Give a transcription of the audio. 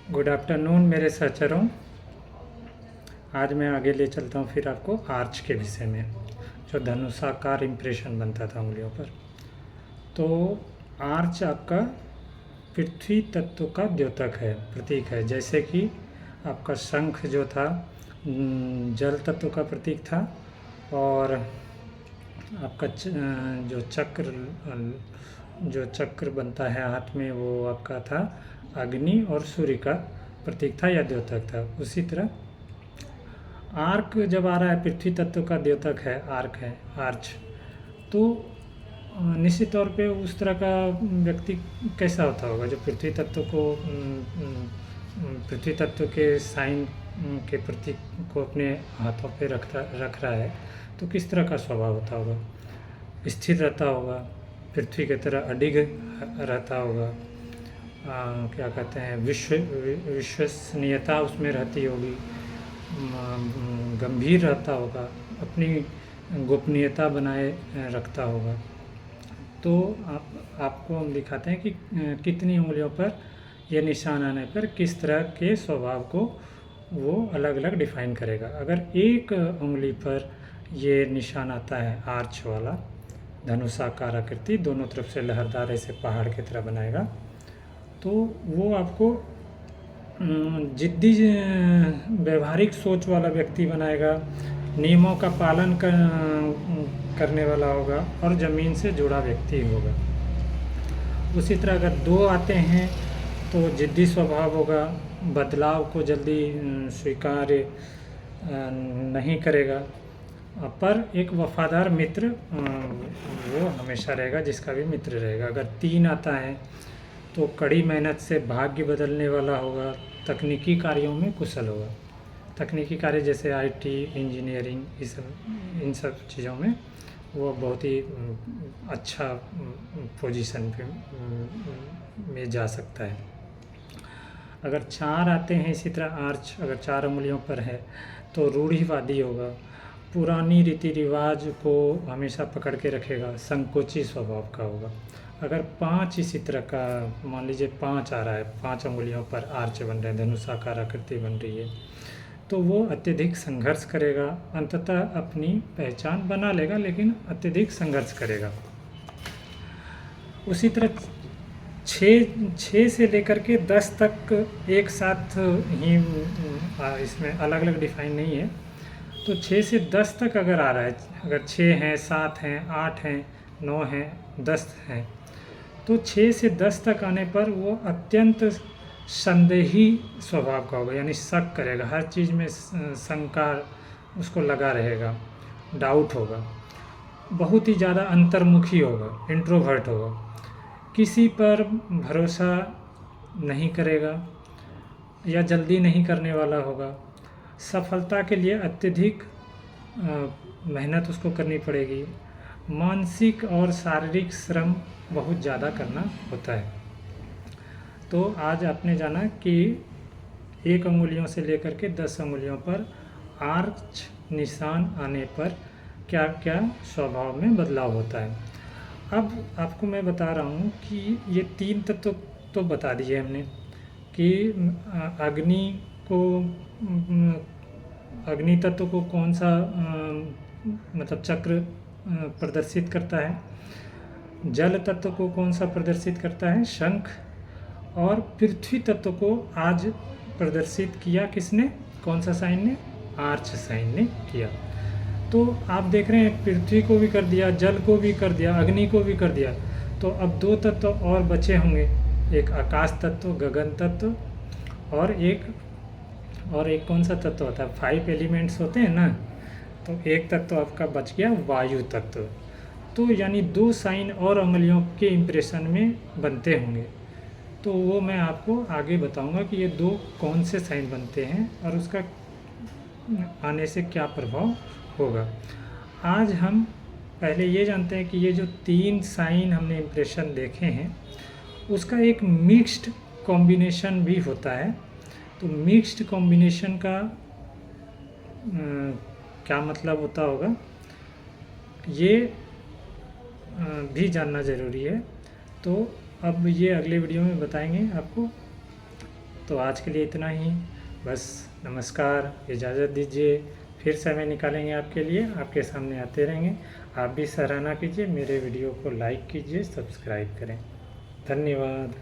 Good afternoon मेरे सहचरों। आज मैं आगे ले चलता हूँ फिर आपको आर्च के विषय में, जो धनुषाकार इम्प्रेशन बनता था उंगलियों पर। तो आर्च आपका पृथ्वी तत्व का द्योतक है, प्रतीक है। जैसे कि आपका शंख जो था जल तत्व का प्रतीक था, और आपका जो चक्र बनता है हाथ में, वो आपका था अग्नि और सूर्य का प्रतीक था या द्योतक था। उसी तरह आर्क जब आ रहा है, पृथ्वी तत्व का द्योतक है, आर्क है, आर्च, तो निश्चित तौर पे उस तरह का व्यक्ति कैसा होता होगा जो पृथ्वी तत्व को पृथ्वी तत्व के साइन के प्रतीक को अपने हाथों पे रख रहा है, तो किस तरह का स्वभाव होता होगा। स्थिर रहता होगा, पृथ्वी की तरह अडिग रहता होगा, क्या कहते हैं, विश्वसनीयता उसमें रहती होगी, गंभीर रहता होगा, अपनी गोपनीयता बनाए रखता होगा। तो आपको हम दिखाते हैं कि कितनी उंगलियों पर यह निशान आने पर किस तरह के स्वभाव को वो अलग अलग डिफाइन करेगा। अगर एक उंगली पर ये निशान आता है आर्च वाला, धनुषाकार आकृति, दोनों तरफ से लहरदार ऐसे पहाड़ की तरह बनाएगा, तो वो आपको जिद्दी व्यवहारिक सोच वाला व्यक्ति बनाएगा, नियमों का पालन करने वाला होगा और ज़मीन से जुड़ा व्यक्ति होगा। उसी तरह अगर दो आते हैं तो जिद्दी स्वभाव होगा, बदलाव को जल्दी स्वीकार नहीं करेगा, पर एक वफादार मित्र वो हमेशा रहेगा, जिसका भी मित्र रहेगा। अगर तीन आता है तो कड़ी मेहनत से भाग्य बदलने वाला होगा, तकनीकी कार्यों में कुशल होगा। तकनीकी कार्य जैसे आईटी, इंजीनियरिंग, इन सब चीज़ों में वो बहुत ही अच्छा पोजीशन पे में जा सकता है। अगर चार आते हैं इसी तरह आर्च, अगर चार उंगलियों पर है तो रूढ़िवादी होगा, पुरानी रीति रिवाज को हमेशा पकड़ के रखेगा, संकोची स्वभाव का होगा। अगर पांच इसी तरह का, मान लीजिए पांच आ रहा है, पांच उंगलियों पर आर्च बन रहे हैं, धनुषाकार आकृति बन रही है, तो वो अत्यधिक संघर्ष करेगा, अंततः अपनी पहचान बना लेगा, लेकिन अत्यधिक संघर्ष करेगा। उसी तरह छः से लेकर के 10 तक एक साथ ही, इसमें अलग अलग डिफाइन नहीं है, तो 6 से 10 तक अगर आ रहा है, अगर 6 हैं, 7 हैं, 8 हैं, 9 हैं, 10 हैं, तो 6 से 10 तक आने पर वो अत्यंत संदेही स्वभाव का होगा, यानी शक करेगा, हर चीज़ में शंका उसको लगा रहेगा, डाउट होगा, बहुत ही ज़्यादा अंतर्मुखी होगा, इंट्रोवर्ट होगा, किसी पर भरोसा नहीं करेगा या जल्दी नहीं करने वाला होगा, सफलता के लिए अत्यधिक मेहनत उसको करनी पड़ेगी, मानसिक और शारीरिक श्रम बहुत ज़्यादा करना होता है। तो आज आपने जाना कि एक अंगुलियों से लेकर के 10 अंगुलियों पर आर्च निशान आने पर क्या क्या स्वभाव में बदलाव होता है। अब आपको मैं बता रहा हूँ कि ये तीन तत्व तो बता दिए हमने कि अग्नि को, अग्नि तत्व को कौन सा मतलब चक्र प्रदर्शित करता है, जल तत्व को कौन सा प्रदर्शित करता है, शंख, और पृथ्वी तत्व को आज प्रदर्शित किया किसने, कौन सा साइन ने, आर्च साइन ने किया। तो आप देख रहे हैं पृथ्वी को भी कर दिया, जल को भी कर दिया, अग्नि को भी कर दिया, तो अब दो तत्व और बचे होंगे, एक आकाश तत्व, गगन तत्व, और एक कौन सा तत्व होता है, 5 एलिमेंट्स होते हैं ना, तो एक तत्व आपका बच गया, वायु तत्व। तो यानी 2 साइन और उंगलियों के इम्प्रेशन में बनते होंगे, तो वो मैं आपको आगे बताऊंगा कि ये 2 कौन से साइन बनते हैं और उसका आने से क्या प्रभाव होगा। आज हम पहले ये जानते हैं कि ये जो 3 साइन हमने इम्प्रेशन देखे हैं, उसका एक मिक्स्ड कॉम्बिनेशन भी होता है। तो मिक्स्ड कॉम्बिनेशन का क्या मतलब होता होगा, ये भी जानना ज़रूरी है। तो अब ये अगले वीडियो में बताएंगे आपको तो आज के लिए इतना ही, बस नमस्कार, इजाज़त दीजिए। फिर समय निकालेंगे आपके लिए, आपके सामने आते रहेंगे। आप भी सराहना कीजिए, मेरे वीडियो को लाइक कीजिए, सब्सक्राइब करें। धन्यवाद।